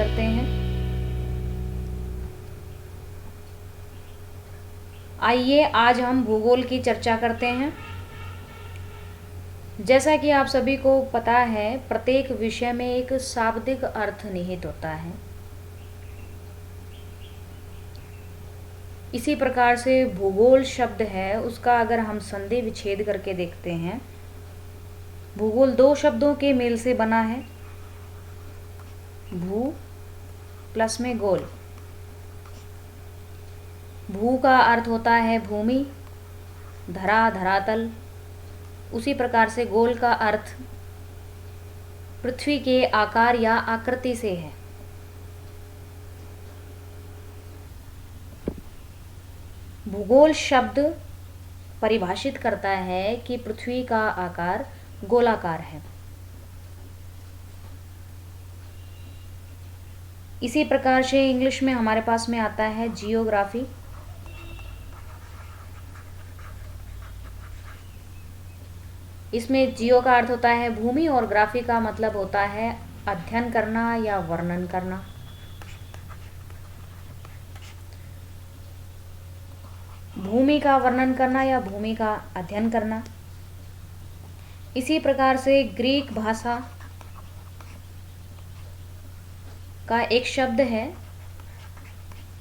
करते हैं। आइए आज हम भूगोल की चर्चा करते हैं। जैसा कि आप सभी को पता है, प्रत्येक विषय में एक शाब्दिक अर्थ निहित होता है। इसी प्रकार से भूगोल शब्द है, उसका अगर हम संधि विच्छेद करके देखते हैं, भूगोल दो शब्दों के मेल से बना है, भू प्लस में गोल। भू का अर्थ होता है भूमि, धरा, धरातल। उसी प्रकार से गोल का अर्थ पृथ्वी के आकार या आकृति से है। भूगोल शब्द परिभाषित करता है कि पृथ्वी का आकार गोलाकार है। इसी प्रकार से इंग्लिश में हमारे पास में आता है जियोग्राफी। इसमें जियो का अर्थ होता है भूमि और ग्राफी का मतलब होता है अध्ययन करना या वर्णन करना। भूमि का वर्णन करना या भूमि का अध्ययन करना। इसी प्रकार से ग्रीक भाषा का एक शब्द है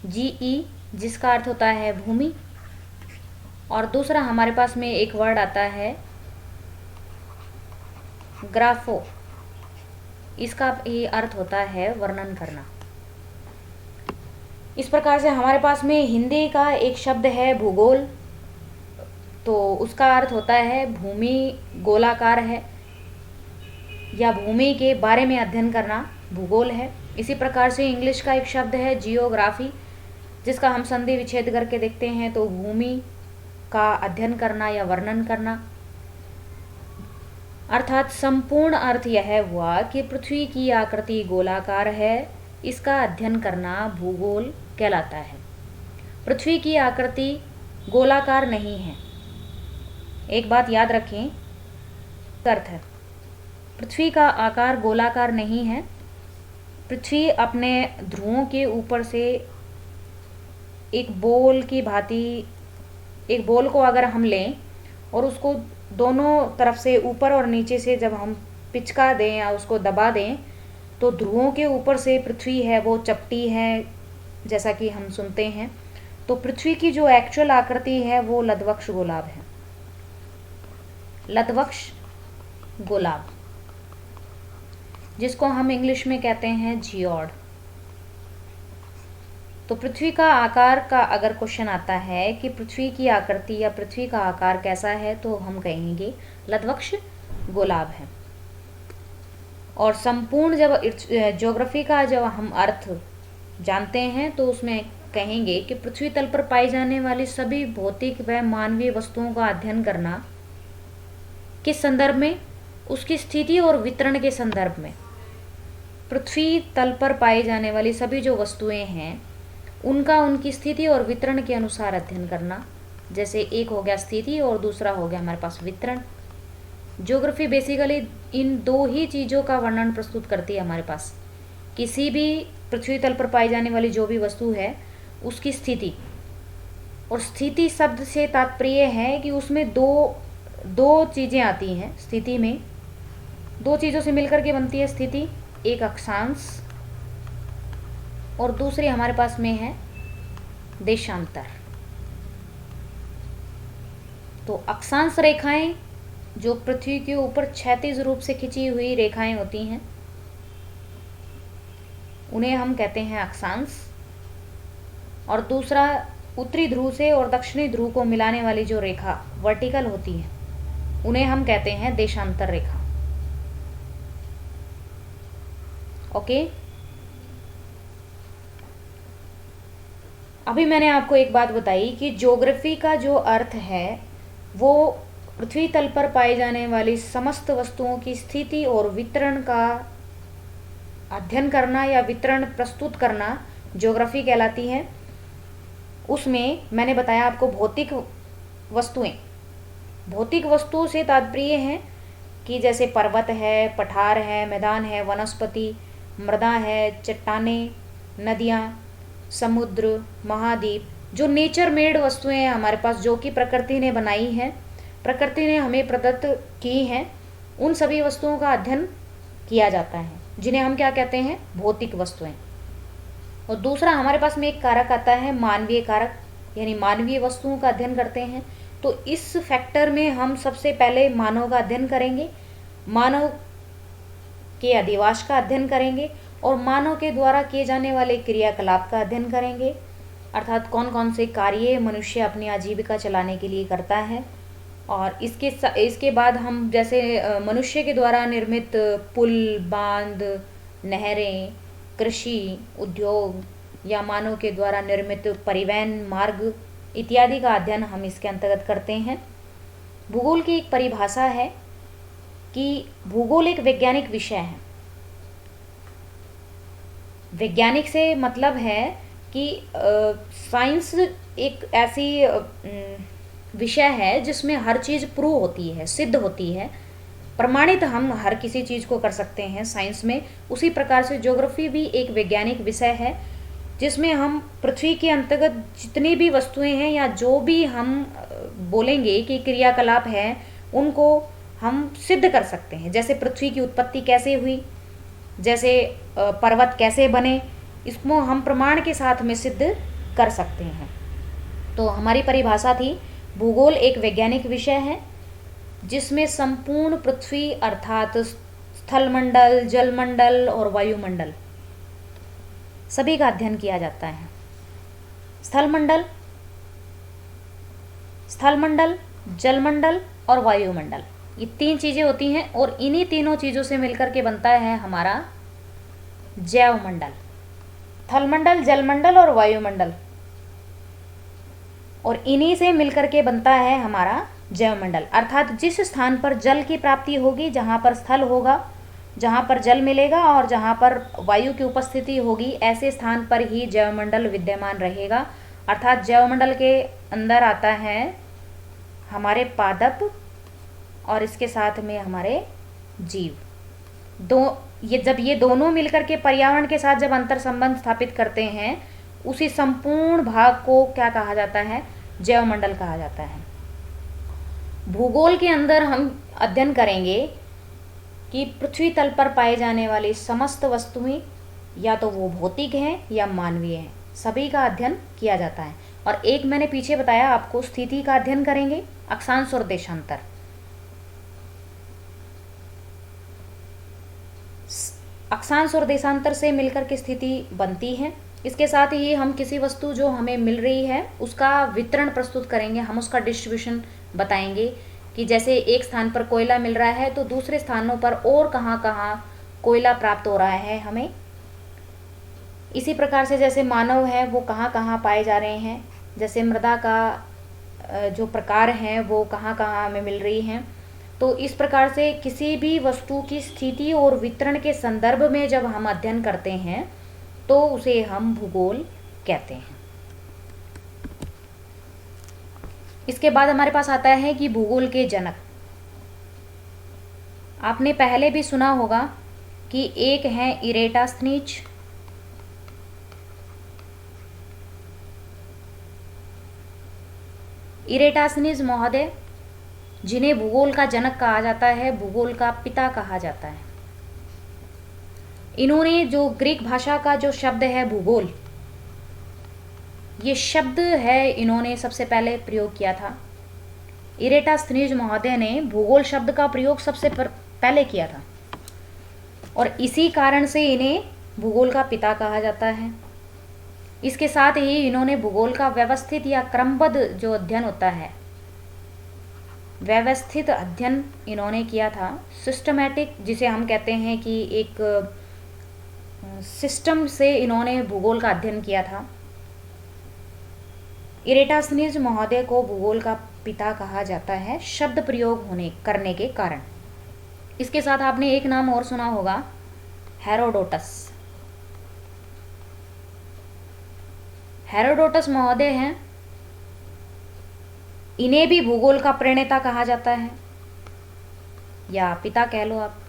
जीई, जिसका अर्थ होता है भूमि, और दूसरा हमारे पास में एक वर्ड आता है ग्राफो। इसका ये अर्थ होता है वर्णन करना। इस प्रकार से हमारे पास में हिंदी का एक शब्द है भूगोल, तो उसका अर्थ होता है भूमि गोलाकार है या भूमि के बारे में अध्ययन करना भूगोल है। इसी प्रकार से इंग्लिश का एक शब्द है जियोग्राफी, जिसका हम संधि विच्छेद करके देखते हैं तो भूमि का अध्ययन करना या वर्णन करना। अर्थात संपूर्ण अर्थ यह हुआ कि पृथ्वी की आकृति गोलाकार है, इसका अध्ययन करना भूगोल कहलाता है। पृथ्वी की आकृति गोलाकार नहीं है। एक बात याद रखें, अर्थ है पृथ्वी का आकार गोलाकार नहीं है। पृथ्वी अपने ध्रुवों के ऊपर से एक बोल की भांति, एक बोल को अगर हम लें और उसको दोनों तरफ से ऊपर और नीचे से जब हम पिचका दें या उसको दबा दें, तो ध्रुवों के ऊपर से पृथ्वी है वो चपटी है, जैसा कि हम सुनते हैं। तो पृथ्वी की जो एक्चुअल आकृति है वो लधवक्ष गोलाभ है। लधवक्ष गोलाभ, जिसको हम इंग्लिश में कहते हैं जियोड। तो पृथ्वी का आकार का अगर क्वेश्चन आता है कि पृथ्वी की आकृति या पृथ्वी का आकार कैसा है, तो हम कहेंगे लधवक्ष गोलाभ है। और संपूर्ण जब ज्योग्राफी का जब हम अर्थ जानते हैं तो उसमें कहेंगे कि पृथ्वी तल पर पाई जाने वाली सभी भौतिक व मानवीय वस्तुओं का अध्ययन करना किस संदर्भ में, उसकी स्थिति और वितरण के संदर्भ में। पृथ्वी तल पर पाई जाने वाली सभी जो वस्तुएं हैं उनका उनकी स्थिति और वितरण के अनुसार अध्ययन करना। जैसे एक हो गया स्थिति और दूसरा हो गया हमारे पास वितरण। ज्योग्राफी बेसिकली इन दो ही चीज़ों का वर्णन प्रस्तुत करती है हमारे पास। किसी भी पृथ्वी तल पर पाई जाने वाली जो भी वस्तु है उसकी स्थिति, और स्थिति शब्द से तात्पर्य है कि उसमें दो चीज़ें आती हैं। स्थिति में दो चीज़ों से मिलकर के बनती है स्थिति, एक अक्षांश और दूसरी हमारे पास में है देशांतर। तो अक्षांश रेखाएं जो पृथ्वी के ऊपर क्षैतिज रूप से खिंची हुई रेखाएं होती हैं उन्हें हम कहते हैं अक्षांश, और दूसरा उत्तरी ध्रुव से और दक्षिणी ध्रुव को मिलाने वाली जो रेखा वर्टिकल होती है उन्हें हम कहते हैं देशांतर रेखा। ओके, अभी मैंने आपको एक बात बताई कि ज्योग्राफी का जो अर्थ है वो पृथ्वी तल पर पाई जाने वाली समस्त वस्तुओं की स्थिति और वितरण का अध्ययन करना या वितरण प्रस्तुत करना ज्योग्राफी कहलाती है। उसमें मैंने बताया आपको भौतिक वस्तुएं, भौतिक वस्तुओं से तात्पर्य है कि जैसे पर्वत है, पठार है, मैदान है, वनस्पति, मृदा है, चट्टानें, नदियाँ, समुद्र, महाद्वीप, जो नेचर मेड वस्तुएं हैं हमारे पास, जो कि प्रकृति ने बनाई हैं, प्रकृति ने हमें प्रदत्त की हैं, उन सभी वस्तुओं का अध्ययन किया जाता है, जिन्हें हम क्या कहते हैं, भौतिक वस्तुएं। और दूसरा हमारे पास में एक कारक आता है मानवीय कारक, यानी मानवीय वस्तुओं का अध्ययन करते हैं। तो इस फैक्टर में हम सबसे पहले मानव का अध्ययन करेंगे, मानव के अधिवास का अध्ययन करेंगे और मानव के द्वारा किए जाने वाले क्रियाकलाप का अध्ययन करेंगे, अर्थात कौन कौन से कार्य मनुष्य अपनी आजीविका चलाने के लिए करता है। और इसके बाद हम जैसे मनुष्य के द्वारा निर्मित पुल, बांध, नहरें, कृषि, उद्योग या मानव के द्वारा निर्मित परिवहन मार्ग इत्यादि का अध्ययन हम इसके अंतर्गत करते हैं। भूगोल की एक परिभाषा है कि भूगोल एक वैज्ञानिक विषय है। वैज्ञानिक से मतलब है कि साइंस एक ऐसी विषय है जिसमें हर चीज़ प्रूव होती है, सिद्ध होती है, प्रमाणित हम हर किसी चीज़ को कर सकते हैं साइंस में। उसी प्रकार से ज्योग्राफी भी एक वैज्ञानिक विषय है जिसमें हम पृथ्वी के अंतर्गत जितनी भी वस्तुएं हैं या जो भी हम बोलेंगे कि क्रियाकलाप हैं, उनको हम सिद्ध कर सकते हैं। जैसे पृथ्वी की उत्पत्ति कैसे हुई, जैसे पर्वत कैसे बने, इसको हम प्रमाण के साथ में सिद्ध कर सकते हैं। तो हमारी परिभाषा थी, भूगोल एक वैज्ञानिक विषय है जिसमें संपूर्ण पृथ्वी अर्थात स्थलमंडल, जलमंडल और वायुमंडल सभी का अध्ययन किया जाता है। स्थलमंडल, जलमंडल और वायुमंडल, ये तीन चीज़ें होती हैं और इन्हीं तीनों चीज़ों से मिलकर के बनता है हमारा जैवमंडल। स्थलमंडल, जलमंडल और वायुमंडल, और इन्हीं से मिलकर के बनता है हमारा जैवमंडल। अर्थात जिस स्थान पर जल की प्राप्ति होगी, जहाँ पर स्थल होगा, जहाँ पर जल मिलेगा और जहाँ पर वायु की उपस्थिति होगी, ऐसे स्थान पर ही जैवमंडल विद्यमान रहेगा। अर्थात जैवमंडल के अंदर आता है हमारे पादप और इसके साथ में हमारे जीव। जब ये दोनों मिलकर के पर्यावरण के साथ जब अंतर संबंध स्थापित करते हैं, उसी संपूर्ण भाग को क्या कहा जाता है, जैवमंडल कहा जाता है। भूगोल के अंदर हम अध्ययन करेंगे कि पृथ्वी तल पर पाए जाने वाली समस्त वस्तुएं या तो वो भौतिक हैं या मानवीय हैं, सभी का अध्ययन किया जाता है। और एक मैंने पीछे बताया आपको, स्थिति का अध्ययन करेंगे, अक्षांश और देशांतर। अक्षांश और देशांतर से मिलकर के स्थिति बनती है। इसके साथ ही हम किसी वस्तु जो हमें मिल रही है उसका वितरण प्रस्तुत करेंगे, हम उसका डिस्ट्रीब्यूशन बताएंगे कि जैसे एक स्थान पर कोयला मिल रहा है तो दूसरे स्थानों पर और कहाँ कहाँ कोयला प्राप्त हो रहा है हमें। इसी प्रकार से जैसे मानव है वो कहाँ कहाँ पाए जा रहे हैं, जैसे मृदा का जो प्रकार हैं वो कहाँ कहाँ हमें मिल रही हैं। तो इस प्रकार से किसी भी वस्तु की स्थिति और वितरण के संदर्भ में जब हम अध्ययन करते हैं तो उसे हम भूगोल कहते हैं। इसके बाद हमारे पास आता है कि भूगोल के जनक। आपने पहले भी सुना होगा कि एक है इरेटास्थनीज, इरेटास्थनीज महोदय, जिन्हें भूगोल का जनक कहा जाता है, भूगोल का पिता कहा जाता है। इन्होंने जो ग्रीक भाषा का जो शब्द है भूगोल, ये शब्द है इन्होंने सबसे पहले प्रयोग किया था। इरेटास्थनीज महोदय ने भूगोल शब्द का प्रयोग सबसे पहले किया था और इसी कारण से इन्हें भूगोल का पिता कहा जाता है। इसके साथ ही इन्होंने भूगोल का व्यवस्थित या क्रमबद्ध जो अध्ययन होता है, व्यवस्थित अध्ययन इन्होंने किया था, सिस्टमैटिक, जिसे हम कहते हैं कि एक सिस्टम से इन्होंने भूगोल का अध्ययन किया था। इरेटास्थनीज महोदय को भूगोल का पिता कहा जाता है शब्द प्रयोग करने के कारण। इसके साथ आपने एक नाम और सुना होगा, हेरोडोटस। हेरोडोटस महोदय हैं, इन्हें भी भूगोल का प्रणेता कहा जाता है, या पिता कह लो आप,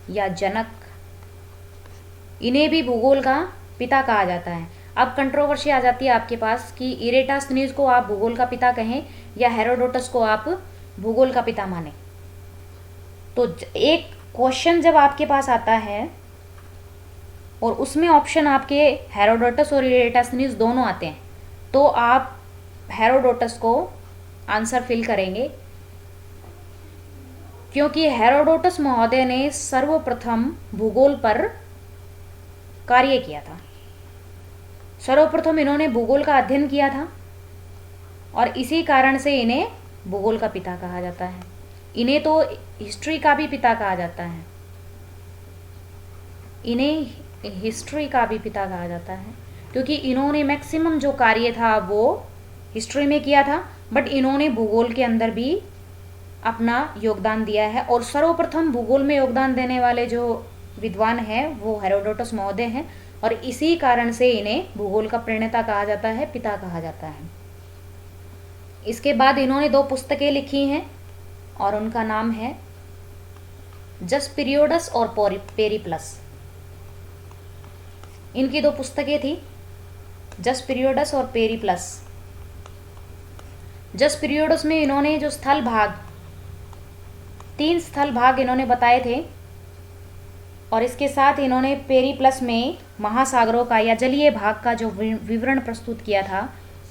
या जनक, इन्हें भी भूगोल का पिता कहा जाता है। अब कंट्रोवर्सी आ जाती है आपके पास कि इरेटास्थनीज को आप भूगोल का पिता कहें या हेरोडोटस को आप भूगोल का पिता माने। तो एक क्वेश्चन जब आपके पास आता है और उसमें ऑप्शन आपके हेरोडोटस और इरेटास्थनीज दोनों आते हैं, तो आप हेरोडोटस को आंसर फिल करेंगे, क्योंकि हेरोडोटस महोदय ने सर्वप्रथम भूगोल पर कार्य किया था। सर्वप्रथम इन्होंने भूगोल का अध्ययन किया था और इसी कारण से इन्हें भूगोल का पिता कहा जाता है। इन्हें तो हिस्ट्री का भी पिता कहा जाता है, इन्हें हिस्ट्री का भी पिता कहा जाता है, क्योंकि इन्होंने मैक्सिमम जो कार्य था वो हिस्ट्री में किया था, बट इन्होंने भूगोल के अंदर भी अपना योगदान दिया है। और सर्वप्रथम भूगोल में योगदान देने वाले जो विद्वान हैं वो हेरोडोटस महोदय हैं, और इसी कारण से इन्हें भूगोल का प्रणेता कहा जाता है, पिता कहा जाता है। इसके बाद इन्होंने 2 पुस्तकें लिखी हैं और उनका नाम है जस्ट पीरियोडस और पेरिप्लस। इनकी 2 पुस्तकें थी, जस्ट पीरियोडस और पेरिप्लस। जस्ट पीरियोडस में इन्होंने जो स्थल भाग, 3 स्थल भाग इन्होंने बताए थे, और इसके साथ इन्होंने पेरिप्लस में महासागरों का या जलीय भाग का जो विवरण प्रस्तुत किया था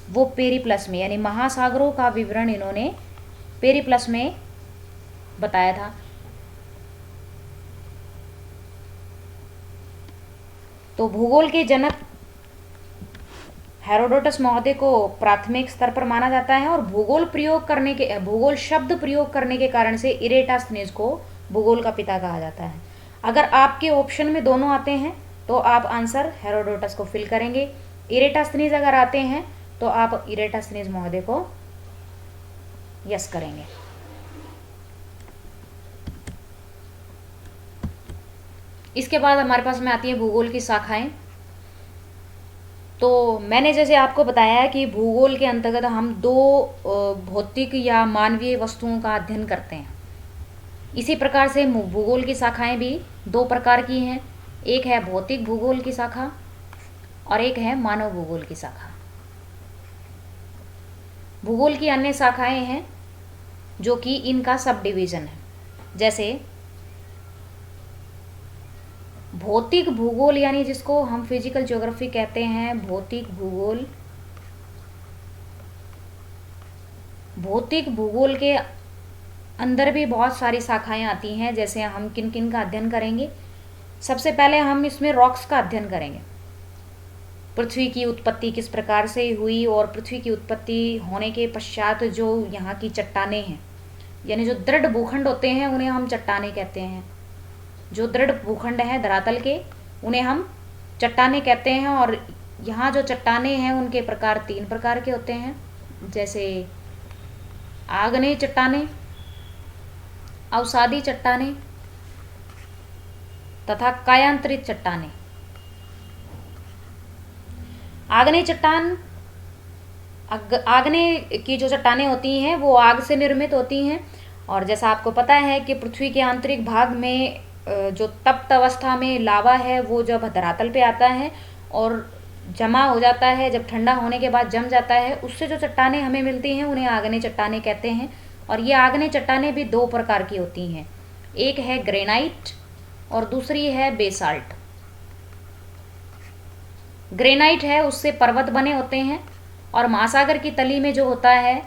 वो पेरिप्लस में, यानी महासागरों का विवरण इन्होंने पेरिप्लस में बताया था। तो भूगोल के जनक हेरोडोटस महोदय को प्राथमिक स्तर पर माना जाता है, और भूगोल शब्द प्रयोग करने के कारण से इरेटास्थनीज को भूगोल का पिता कहा जाता है। अगर आपके ऑप्शन में दोनों आते हैं तो आप आंसर हेरोडोटस को फिल करेंगे, इरेटास्थनीज अगर आते हैं तो आप इरेटास्थनीज महोदय को यस करेंगे। इसके बाद हमारे पास में आती है भूगोल की शाखाएं। तो मैंने जैसे आपको बताया कि भूगोल के अंतर्गत हम 2 भौतिक या मानवीय वस्तुओं का अध्ययन करते हैं। इसी प्रकार से भूगोल की शाखाएं भी 2 प्रकार की हैं, एक है भौतिक भूगोल की शाखा और एक है मानव भूगोल की शाखा। भूगोल की अन्य शाखाएं हैं जो कि इनका सब डिवीजन है, जैसे भौतिक भूगोल, यानी जिसको हम फिजिकल ज्योग्राफी कहते हैं, भौतिक भूगोल। भौतिक भूगोल के अंदर भी बहुत सारी शाखाएं आती हैं, जैसे हम किन किन का अध्ययन करेंगे। सबसे पहले हम इसमें रॉक्स का अध्ययन करेंगे, पृथ्वी की उत्पत्ति किस प्रकार से हुई, और पृथ्वी की उत्पत्ति होने के पश्चात जो यहाँ की चट्टानें हैं, यानी जो दृढ़ भूखंड होते हैं उन्हें हम चट्टानें कहते हैं। जो दृढ़ भूखंड हैं धरातल के उन्हें हम चट्टानें कहते हैं। और यहाँ जो चट्टानें हैं उनके प्रकार 3 प्रकार के होते हैं, जैसे आग्नेय चट्टानें, अवसादी चट्टानें तथा कायांतरित चट्टानें। आग्नेय चट्टान, आग्नेय की जो चट्टानें होती हैं वो आग से निर्मित होती हैं, और जैसा आपको पता है कि पृथ्वी के आंतरिक भाग में जो तप्त अवस्था में लावा है वो जब धरातल पे आता है और जमा हो जाता है, जब ठंडा होने के बाद जम जाता है, उससे जो चट्टानें हमें मिलती हैं उन्हें आग्नेय चट्टानें कहते हैं। और ये आग्नेय चट्टानें भी 2 प्रकार की होती हैं, एक है ग्रेनाइट और दूसरी है बेसाल्ट। ग्रेनाइट है उससे पर्वत बने होते हैं, और महासागर की तली में जो होता है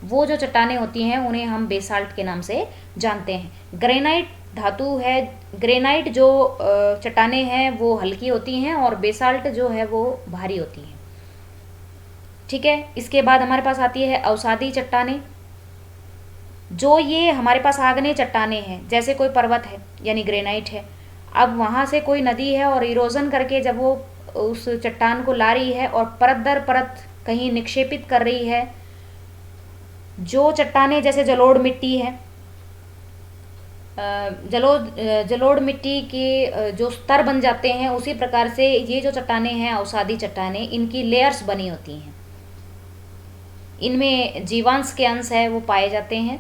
वो जो चट्टानें होती हैं उन्हें हम बेसाल्ट के नाम से जानते हैं। ग्रेनाइट धातु है, ग्रेनाइट जो चट्टानें हैं वो हल्की होती हैं और बेसाल्ट जो है वो भारी होती हैं। ठीक है, इसके बाद हमारे पास आती है अवसादी चट्टानें। जो ये हमारे पास आग्नेय चट्टानें हैं, जैसे कोई पर्वत है यानी ग्रेनाइट है, अब वहाँ से कोई नदी है और इरोजन करके जब वो उस चट्टान को ला रही है और परत दर परत कहीं निक्षेपित कर रही है, जो चट्टानें जैसे जलोढ़ मिट्टी है, जलोढ़ मिट्टी के जो स्तर बन जाते हैं, उसी प्रकार से ये जो चट्टानें हैं अवसादी चट्टानें, इनकी लेयर्स बनी होती हैं, इनमें जीवांश के अंश है वो पाए जाते हैं।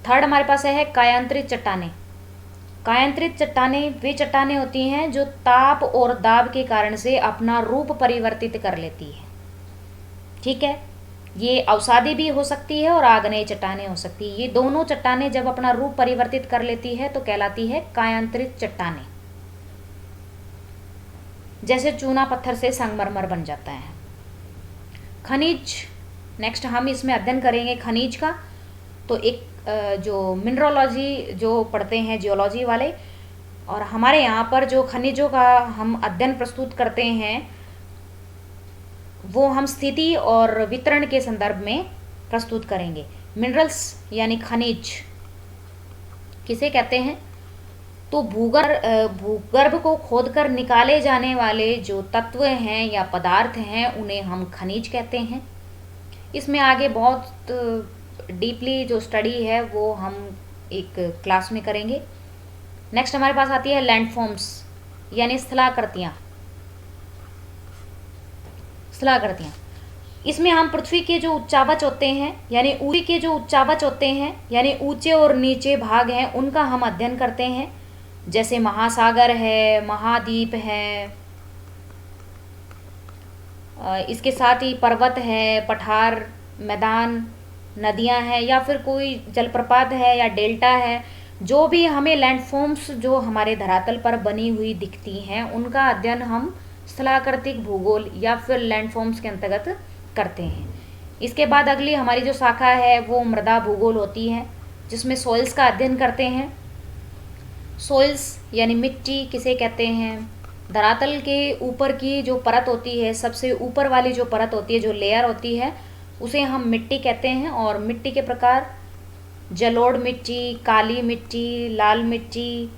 थर्ड हमारे पास है कायांतरित चट्टानें। कायांतरित चट्टानें वे चट्टानें होती हैं जो ताप और दाब के कारण से अपना रूप परिवर्तित कर लेती है। ठीक है, ये अवसादी भी हो सकती है और आग्नेय चट्टानें हो सकती है। ये दोनों चट्टानें जब अपना रूप परिवर्तित कर लेती है तो कहलाती है कायांतरित चट्टानें। जैसे चूना पत्थर से संगमरमर बन जाता है। खनिज, नेक्स्ट हम इसमें अध्ययन करेंगे खनिज का। तो एक जो मिनरोलॉजी जो पढ़ते हैं जियोलॉजी वाले, और हमारे यहाँ पर जो खनिजों का हम अध्ययन प्रस्तुत करते हैं वो हम स्थिति और वितरण के संदर्भ में प्रस्तुत करेंगे। मिनरल्स यानी खनिज किसे कहते हैं? तो भूगर्भ को खोदकर निकाले जाने वाले जो तत्व हैं या पदार्थ हैं उन्हें हम खनिज कहते हैं। इसमें आगे बहुत डीपली जो स्टडी है वो हम एक क्लास में करेंगे। नेक्स्ट हमारे पास आती है लैंडफॉर्म्स यानी स्थलाकृतियाँ। इसमें हम पृथ्वी के जो उच्चावच होते हैं यानी ऊंचे और नीचे भाग हैं उनका हम अध्ययन करते हैं। जैसे महासागर है, महाद्वीप है, इसके साथ ही पर्वत है, पठार, मैदान, नदियां हैं या फिर कोई जलप्रपात है या डेल्टा है। जो भी हमें लैंडफॉर्म्स जो हमारे धरातल पर बनी हुई दिखती हैं उनका अध्ययन हम स्थलाकृतिक भूगोल या फिर लैंडफॉर्म्स के अंतर्गत करते हैं। इसके बाद अगली हमारी जो शाखा है वो मृदा भूगोल होती है, जिसमें सॉइल्स का अध्ययन करते हैं। सॉइल्स यानी मिट्टी किसे कहते हैं? धरातल के ऊपर की जो परत होती है, सबसे ऊपर वाली जो परत होती है, जो लेयर होती है, उसे हम मिट्टी कहते हैं। और मिट्टी के प्रकार जलोढ़ मिट्टी, काली मिट्टी, लाल मिट्टी,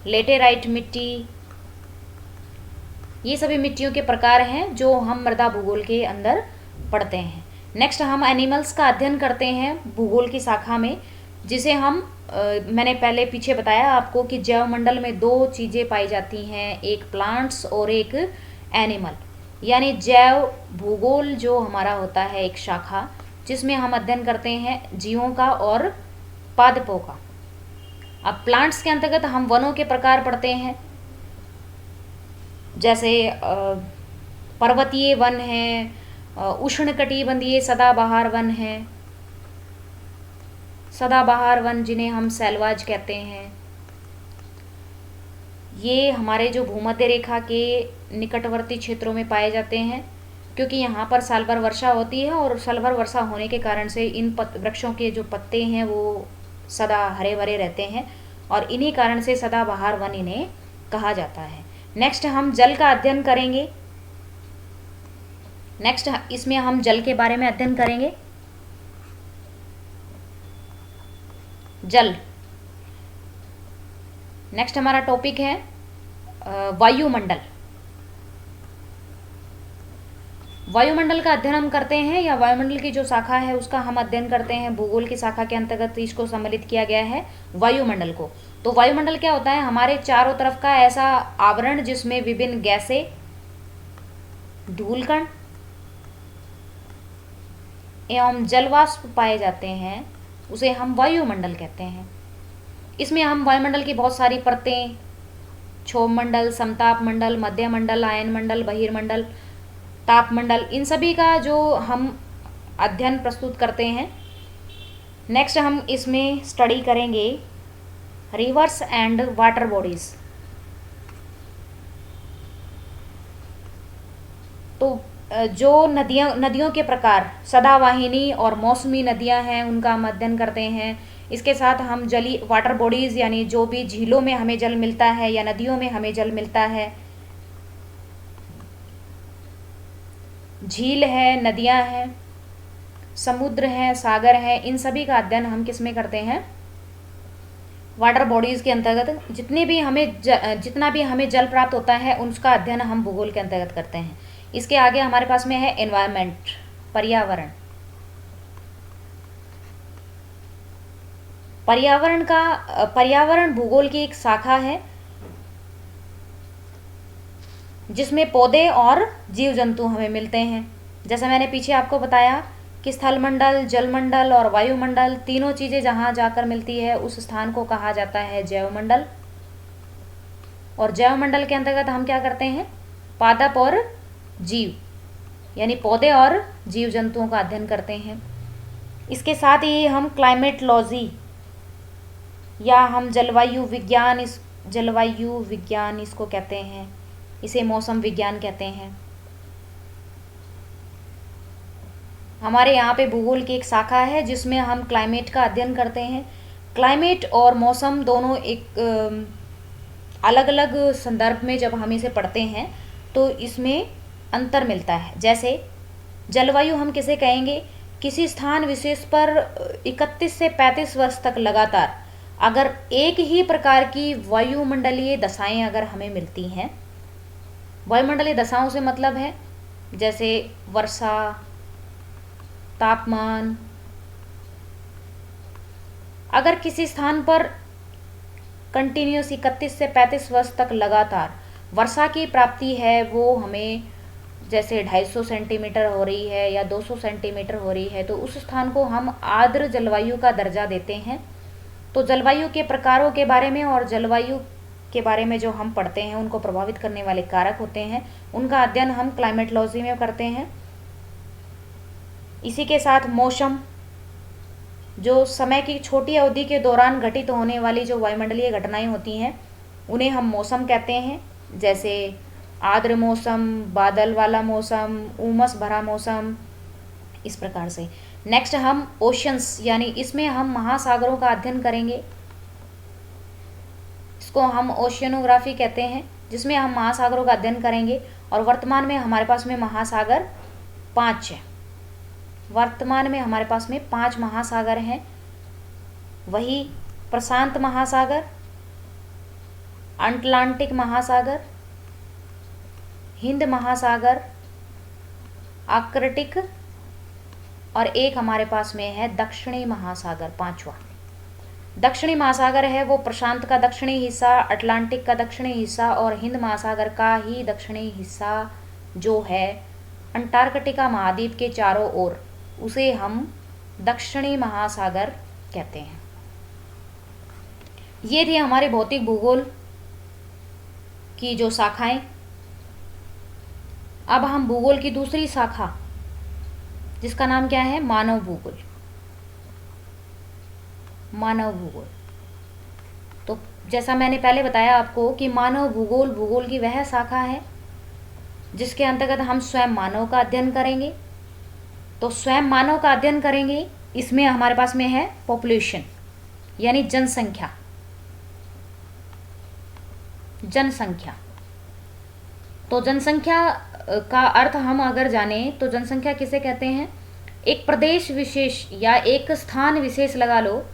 लेटेराइट मिट्टी, ये सभी मिट्टियों के प्रकार हैं जो हम मृदा भूगोल के अंदर पढ़ते हैं। नेक्स्ट हम एनिमल्स का अध्ययन करते हैं भूगोल की शाखा में, जिसे हम मैंने पहले पीछे बताया आपको कि जैव मंडल में दो चीज़ें पाई जाती हैं, एक प्लांट्स और एक एनिमल। यानी जैव भूगोल जो हमारा होता है एक शाखा, जिसमें हम अध्ययन करते हैं जीवों का और पादपों का। अब प्लांट्स के अंतर्गत हम वनों के प्रकार पढ़ते हैं। जैसे पर्वतीय वन है, उष्णकटिबंधीय सदाबहार वन है, सदाबहार वन जिन्हें हम सैलवाज कहते हैं। ये हमारे जो भूमध्य रेखा के निकटवर्ती क्षेत्रों में पाए जाते हैं, क्योंकि यहाँ पर साल भर वर्षा होती है और साल भर वर्षा होने के कारण से इन वृक्षों के जो पत्ते हैं वो सदा हरे भरे रहते हैं और इन्हीं कारण से सदाबहार वन इन्हें कहा जाता है। नेक्स्ट हम जल का अध्ययन करेंगे। नेक्स्ट इसमें हम जल के बारे में अध्ययन करेंगे। जल, नेक्स्ट हमारा टॉपिक है वायुमंडल। वायुमंडल का अध्ययन हम करते हैं, या वायुमंडल की जो शाखा है उसका हम अध्ययन करते हैं। भूगोल की शाखा के अंतर्गत इसको सम्मिलित किया गया है वायुमंडल को। तो वायुमंडल क्या होता है? हमारे चारों तरफ का ऐसा आवरण जिसमें विभिन्न गैसें, धूलकण एवं जलवाष्प पाए जाते हैं, उसे हम वायुमंडल कहते हैं। इसमें हम वायुमंडल की बहुत सारी परतें, क्षोभमंडल, समताप मंडल, मध्य मंडल, आयन मंडल, बहिर्मंडल, तापमंडल, इन सभी का जो हम अध्ययन प्रस्तुत करते हैं। नेक्स्ट हम इसमें स्टडी करेंगे रिवर्स एंड वाटर बॉडीज। तो जो नदियों के प्रकार सदावाहिनी और मौसमी नदियां हैं उनका हम अध्ययन करते हैं। इसके साथ हम जली वाटर बॉडीज़ यानी जो भी झीलों में हमें जल मिलता है या नदियों में हमें जल मिलता है, झील है, नदियां हैं, समुद्र है, सागर है, इन सभी का अध्ययन हम किस में करते हैं? वाटर बॉडीज़ के अंतर्गत। जितना भी हमें जल प्राप्त होता है उसका अध्ययन हम भूगोल के अंतर्गत करते हैं। इसके आगे हमारे पास में है एनवायरनमेंट, पर्यावरण। पर्यावरण भूगोल की एक शाखा है जिसमें पौधे और जीव जंतु हमें मिलते हैं। जैसा मैंने पीछे आपको बताया कि स्थलमंडल, जलमंडल और वायुमंडल तीनों चीज़ें जहाँ जाकर मिलती है उस स्थान को कहा जाता है जैवमंडल। और जैवमंडल के अंतर्गत हम क्या करते हैं, पादप और जीव यानी पौधे और जीव जंतुओं का अध्ययन करते हैं। इसके साथ ही हम क्लाइमेटोलॉजी या हम जलवायु विज्ञान इसको कहते हैं, इसे मौसम विज्ञान कहते हैं। हमारे यहाँ पे भूगोल की एक शाखा है जिसमें हम क्लाइमेट का अध्ययन करते हैं। क्लाइमेट और मौसम दोनों एक अलग अलग संदर्भ में जब हम इसे पढ़ते हैं तो इसमें अंतर मिलता है। जैसे जलवायु हम किसे कहेंगे, किसी स्थान विशेष पर 31 से 35 वर्ष तक लगातार अगर एक ही प्रकार की वायुमंडलीय दशाएं अगर हमें मिलती हैं, वायुमंडलीय दशाओं से मतलब है जैसे वर्षा, तापमान, अगर किसी स्थान पर कंटिन्यूस 31 से 35 वर्ष तक लगातार वर्षा की प्राप्ति है, वो हमें जैसे 250 सेंटीमीटर हो रही है या 200 सेंटीमीटर हो रही है, तो उस स्थान को हम आर्द्र जलवायु का दर्जा देते हैं। तो जलवायु के प्रकारों के बारे में और जलवायु के बारे में जो हम पढ़ते हैं, उनको प्रभावित करने वाले कारक होते हैं, उनका अध्ययन हम क्लाइमेटोलॉजी में करते हैं। इसी के साथ मौसम, जो समय की छोटी अवधि के दौरान घटित होने वाली जो वायुमंडलीय घटनाएं होती हैं उन्हें हम मौसम कहते हैं। जैसे आर्द्र मौसम, बादल वाला मौसम, उमस भरा मौसम, इस प्रकार से। नेक्स्ट हम ओशंस यानी इसमें हम महासागरों का अध्ययन करेंगे, इसको हम ओशियनोग्राफी कहते हैं, जिसमें हम महासागरों का अध्ययन करेंगे। और वर्तमान में हमारे पास में महासागर 5 है। वर्तमान में हमारे पास में 5 महासागर हैं, वही प्रशांत महासागर, अटलांटिक महासागर, हिंद महासागर, आर्कटिक, और एक हमारे पास में है दक्षिणी महासागर, 5वां। दक्षिणी महासागर है वो प्रशांत का दक्षिणी हिस्सा, अटलांटिक का दक्षिणी हिस्सा और हिंद महासागर का ही दक्षिणी हिस्सा जो है अंटार्कटिका महाद्वीप के चारों ओर, उसे हम दक्षिणी महासागर कहते हैं। ये थी हमारे भौतिक भूगोल की जो शाखाएं। अब हम भूगोल की दूसरी शाखा जिसका नाम क्या है, मानव भूगोल। मानव भूगोल, तो जैसा मैंने पहले बताया आपको कि मानव भूगोल भूगोल की वह शाखा है जिसके अंतर्गत हम स्वयं मानव का अध्ययन करेंगे। तो स्वयं मानव का अध्ययन करेंगे, इसमें हमारे पास में है पॉपुलेशन यानी जनसंख्या। जनसंख्या, तो जनसंख्या का अर्थ हम अगर जाने तो जनसंख्या किसे कहते हैं, एक प्रदेश विशेष या एक स्थान विशेष लगा लो,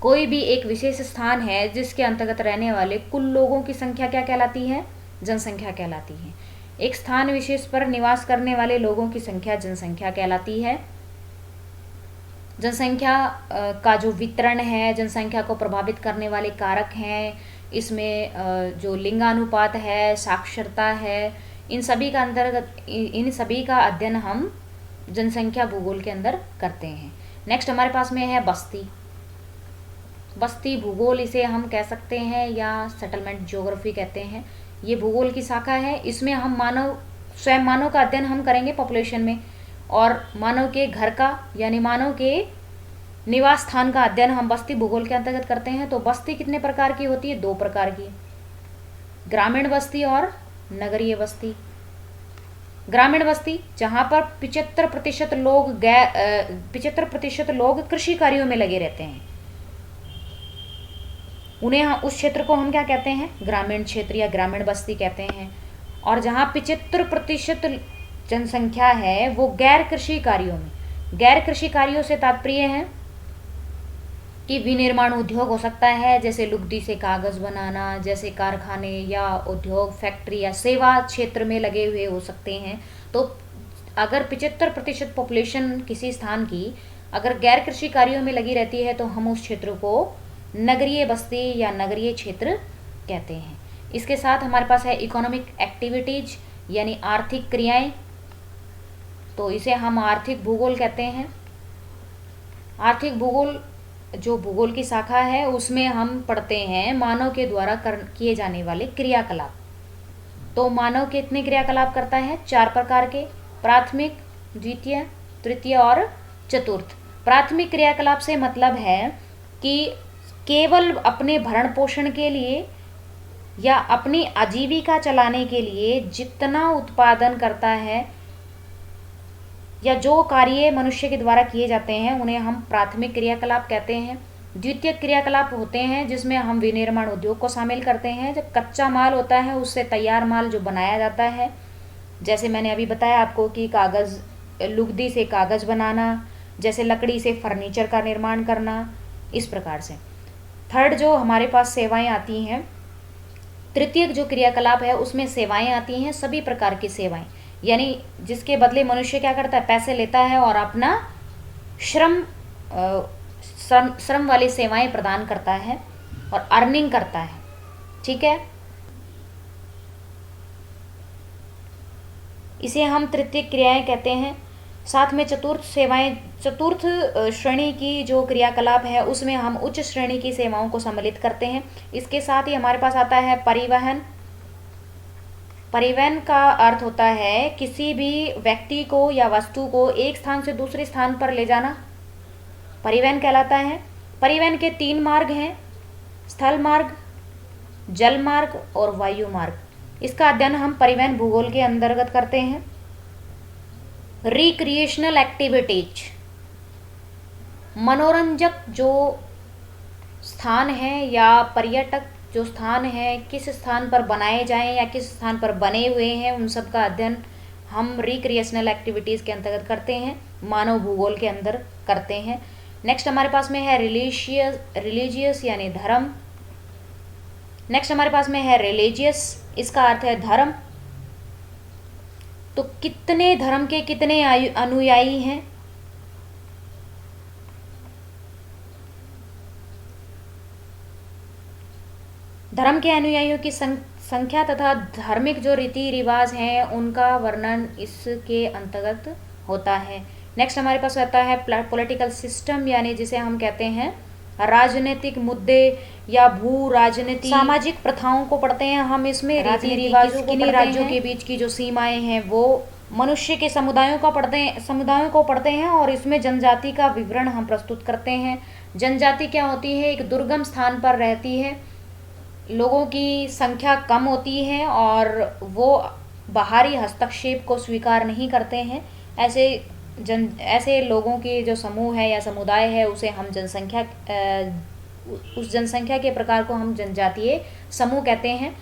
कोई भी एक विशेष स्थान है जिसके अंतर्गत रहने वाले कुल लोगों की संख्या क्या कहलाती है, जनसंख्या कहलाती है। एक स्थान विशेष पर निवास करने वाले लोगों की संख्या जनसंख्या कहलाती है। जनसंख्या का जो वितरण है, जनसंख्या को प्रभावित करने वाले कारक हैं, इसमें जो लिंगानुपात है, साक्षरता है, इन सभी का अध्ययन हम जनसंख्या भूगोल के अंदर करते हैं। नेक्स्ट हमारे पास में है बस्ती। बस्ती भूगोल इसे हम कह सकते हैं या सेटलमेंट ज्योग्राफी कहते हैं। ये भूगोल की शाखा है, इसमें हम स्वयं मानव का अध्ययन हम करेंगे पॉपुलेशन में, और मानव के घर का यानी मानव के निवास स्थान का अध्ययन हम बस्ती भूगोल के अंतर्गत करते हैं। तो बस्ती कितने प्रकार की होती है, 2 प्रकार की, ग्रामीण बस्ती और नगरीय बस्ती। ग्रामीण बस्ती जहाँ पर 75% लोग कृषि कार्यों में लगे रहते हैं, उन्हें उस क्षेत्र को हम क्या कहते हैं, ग्रामीण क्षेत्र या ग्रामीण बस्ती कहते हैं। और जहाँ 75% जनसंख्या है वो गैर कृषि कार्यों में, गैर कृषि कार्यों से तात्पर्य है कि विनिर्माण उद्योग हो सकता है, जैसे लुगदी से कागज बनाना, जैसे कारखाने या उद्योग फैक्ट्री या सेवा क्षेत्र में लगे हुए हो सकते हैं। तो अगर 75% पॉपुलेशन किसी स्थान की अगर गैर कृषि कार्यों में लगी रहती है तो हम उस क्षेत्र को नगरीय बस्ती या नगरीय क्षेत्र कहते हैं। इसके साथ हमारे पास है इकोनॉमिक एक्टिविटीज यानी आर्थिक क्रियाएं, तो इसे हम आर्थिक भूगोल कहते हैं। आर्थिक भूगोल जो भूगोल की शाखा है उसमें हम पढ़ते हैं मानव के द्वारा किए जाने वाले क्रियाकलाप। तो मानव कितने क्रियाकलाप करता है? 4 प्रकार के, प्राथमिक, द्वितीय, तृतीय और चतुर्थ। प्राथमिक क्रियाकलाप से मतलब है कि केवल अपने भरण पोषण के लिए या अपनी आजीविका चलाने के लिए जितना उत्पादन करता है या जो कार्य मनुष्य के द्वारा किए जाते हैं उन्हें हम प्राथमिक क्रियाकलाप कहते हैं। द्वितीय क्रियाकलाप होते हैं जिसमें हम विनिर्माण उद्योग को शामिल करते हैं। जब कच्चा माल होता है उससे तैयार माल जो बनाया जाता है, जैसे मैंने अभी बताया आपको कि कागज़, लुगदी से कागज़ बनाना, जैसे लकड़ी से फर्नीचर का निर्माण करना, इस प्रकार से। थर्ड जो हमारे पास सेवाएं आती हैं, तृतीय जो क्रियाकलाप है उसमें सेवाएं आती हैं, सभी प्रकार की सेवाएं, यानी जिसके बदले मनुष्य क्या करता है? पैसे लेता है और अपना श्रम श्रम वाली सेवाएं प्रदान करता है और अर्निंग करता है। ठीक है, इसे हम तृतीय क्रियाएं कहते हैं। साथ में चतुर्थ सेवाएं, चतुर्थ श्रेणी की जो क्रियाकलाप है उसमें हम उच्च श्रेणी की सेवाओं को सम्मिलित करते हैं। इसके साथ ही हमारे पास आता है परिवहन। परिवहन का अर्थ होता है किसी भी व्यक्ति को या वस्तु को एक स्थान से दूसरे स्थान पर ले जाना, परिवहन कहलाता है। परिवहन के 3 मार्ग हैं, स्थल मार्ग, जल मार्ग और वायु मार्ग। इसका अध्ययन हम परिवहन भूगोल के अंतर्गत करते हैं। रिक्रिएशनल एक्टिविटीज, मनोरंजक जो स्थान है या पर्यटक जो स्थान है, किस स्थान पर बनाए जाएं या किस स्थान पर बने हुए हैं, उन सब का अध्ययन हम रिक्रिएशनल एक्टिविटीज़ के अंतर्गत करते हैं, मानव भूगोल के अंदर करते हैं। नेक्स्ट हमारे पास में है रिलीजियस यानी धर्म। नेक्स्ट हमारे पास में है रिलीजियस, इसका अर्थ है धर्म। तो कितने धर्म के कितने अनुयायी हैं? धर्म के अनुयायियों की संख्या तथा धार्मिक जो रीति रिवाज हैं उनका वर्णन इसके अंतर्गत होता है। नेक्स्ट हमारे पास आता है पॉलिटिकल सिस्टम, यानी जिसे हम कहते हैं राजनीतिक मुद्दे या भू राजनीति, सामाजिक प्रथाओं को पढ़ते हैं हम इसमें। रीति रिवाजों को, राज्यों के बीच की जो सीमाएं हैं वो मनुष्य के समुदायों को पढ़ते हैं और इसमें जनजाति का विवरण हम प्रस्तुत करते हैं। जनजाति क्या होती है? एक दुर्गम स्थान पर रहती है, लोगों की संख्या कम होती है और वो बाहरी हस्तक्षेप को स्वीकार नहीं करते हैं। ऐसे लोगों के जो समूह है या समुदाय है उसे हम उस जनसंख्या के प्रकार को हम जनजातीय समूह कहते हैं।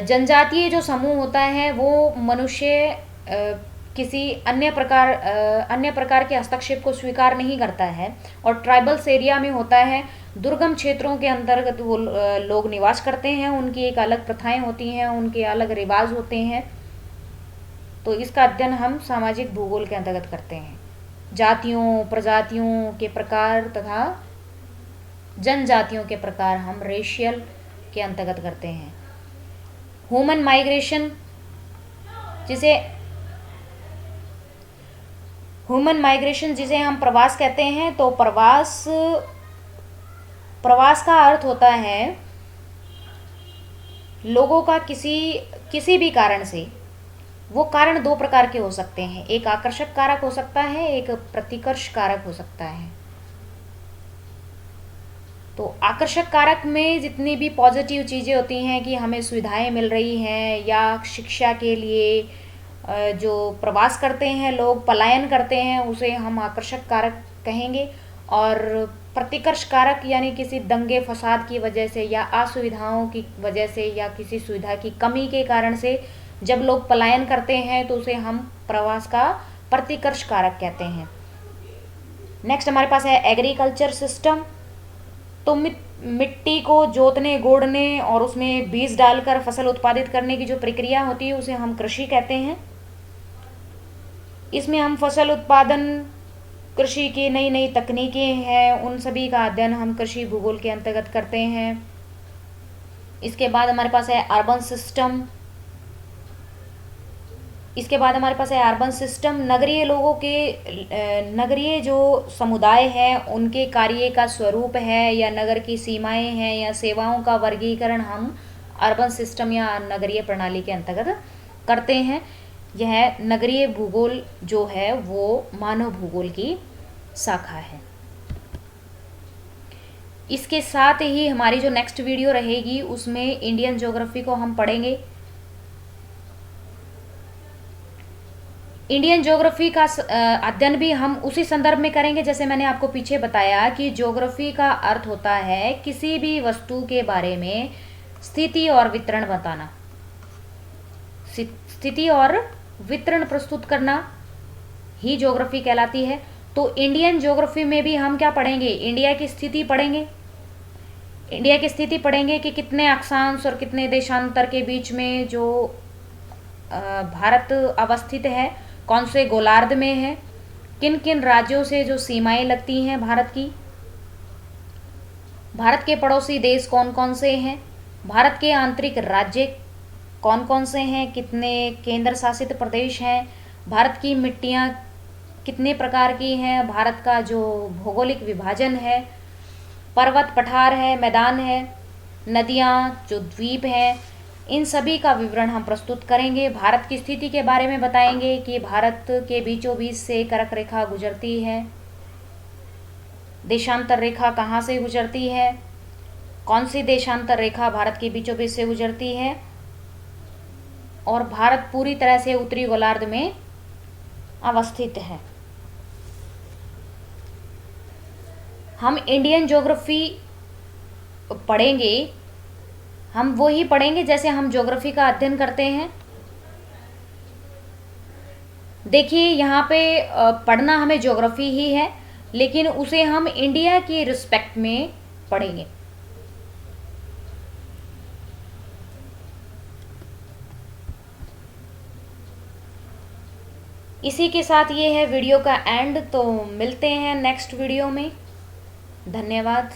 जनजातीय जो समूह होता है वो मनुष्य किसी अन्य प्रकार के हस्तक्षेप को स्वीकार नहीं करता है। और ट्राइबल्स एरिया में होता है, दुर्गम क्षेत्रों के अंतर्गत वो लोग निवास करते हैं, उनकी एक अलग प्रथाएं होती हैं, उनके अलग रिवाज होते हैं। तो इसका अध्ययन हम सामाजिक भूगोल के अंतर्गत करते हैं। जातियों, प्रजातियों के प्रकार तथा जनजातियों के प्रकार हम रेशियल के अंतर्गत करते हैं। ह्यूमन माइग्रेशन जिसे हम प्रवास कहते हैं। तो प्रवास का अर्थ होता है लोगों का किसी भी कारण से, वो कारण 2 प्रकार के हो सकते हैं, एक आकर्षक कारक हो सकता है, एक प्रतिकर्ष कारक हो सकता है। तो आकर्षक कारक में जितनी भी पॉजिटिव चीज़ें होती हैं कि हमें सुविधाएं मिल रही हैं या शिक्षा के लिए जो प्रवास करते हैं लोग, पलायन करते हैं, उसे हम आकर्षक कारक कहेंगे। और प्रतिकर्ष कारक यानी किसी दंगे फसाद की वजह से या असुविधाओं की वजह से या किसी सुविधा की कमी के कारण से जब लोग पलायन करते हैं तो उसे हम प्रवास का प्रतिकर्ष कारक कहते हैं। नेक्स्ट हमारे पास है एग्रीकल्चर सिस्टम। तो मिट्टी को जोतने, गोड़ने और उसमें बीज डालकर फसल उत्पादित करने की जो प्रक्रिया होती है उसे हम कृषि कहते हैं। इसमें हम फसल उत्पादन, कृषि की नई नई तकनीकें हैं, उन सभी का अध्ययन हम कृषि भूगोल के अंतर्गत करते हैं। इसके बाद हमारे पास है अर्बन सिस्टम। इसके बाद हमारे पास है अर्बन सिस्टम, नगरीय लोगों के नगरीय जो समुदाय है उनके कार्य का स्वरूप है या नगर की सीमाएं हैं या सेवाओं का वर्गीकरण हम अर्बन सिस्टम या नगरीय प्रणाली के अंतर्गत करते हैं। यह नगरीय भूगोल जो है वो मानव भूगोल की शाखा है। इसके साथ ही हमारी जो नेक्स्ट वीडियो रहेगी उसमें इंडियन ज्योग्राफी को हम पढ़ेंगे। इंडियन ज्योग्राफी का अध्ययन भी हम उसी संदर्भ में करेंगे जैसे मैंने आपको पीछे बताया कि ज्योग्राफी का अर्थ होता है किसी भी वस्तु के बारे में स्थिति और वितरण बताना, स्थिति और वितरण प्रस्तुत करना ही ज्योग्राफी कहलाती है। तो इंडियन ज्योग्राफी में भी हम क्या पढ़ेंगे, इंडिया की स्थिति पढ़ेंगे। इंडिया की स्थिति पढ़ेंगे कि कितने अक्षांश और कितने देशांतर के बीच में जो भारत अवस्थित है, कौन से गोलार्ध में है, किन किन राज्यों से जो सीमाएं लगती हैं भारत की, भारत के पड़ोसी देश कौन कौन से हैं, भारत के आंतरिक राज्य कौन कौन से हैं, कितने केंद्र शासित प्रदेश हैं, भारत की मिट्टियाँ कितने प्रकार की हैं, भारत का जो भौगोलिक विभाजन है, पर्वत पठार है, मैदान है, नदियाँ जो द्वीप हैं, इन सभी का विवरण हम प्रस्तुत करेंगे। भारत की स्थिति के बारे में बताएंगे कि भारत के बीचों बीच से कर्क रेखा गुजरती है, देशांतर रेखा कहाँ से गुजरती है, कौन सी देशांतर रेखा भारत के बीचों बीच से गुजरती है, और भारत पूरी तरह से उत्तरी गोलार्ध में अवस्थित है। हम इंडियन ज्योग्राफी पढ़ेंगे, हम वो ही पढ़ेंगे जैसे हम ज्योग्राफी का अध्ययन करते हैं। देखिए यहाँ पे पढ़ना हमें ज्योग्राफी ही है, लेकिन उसे हम इंडिया की रिस्पेक्ट में पढ़ेंगे। इसी के साथ ये है वीडियो का एंड, तो मिलते हैं नेक्स्ट वीडियो में। धन्यवाद।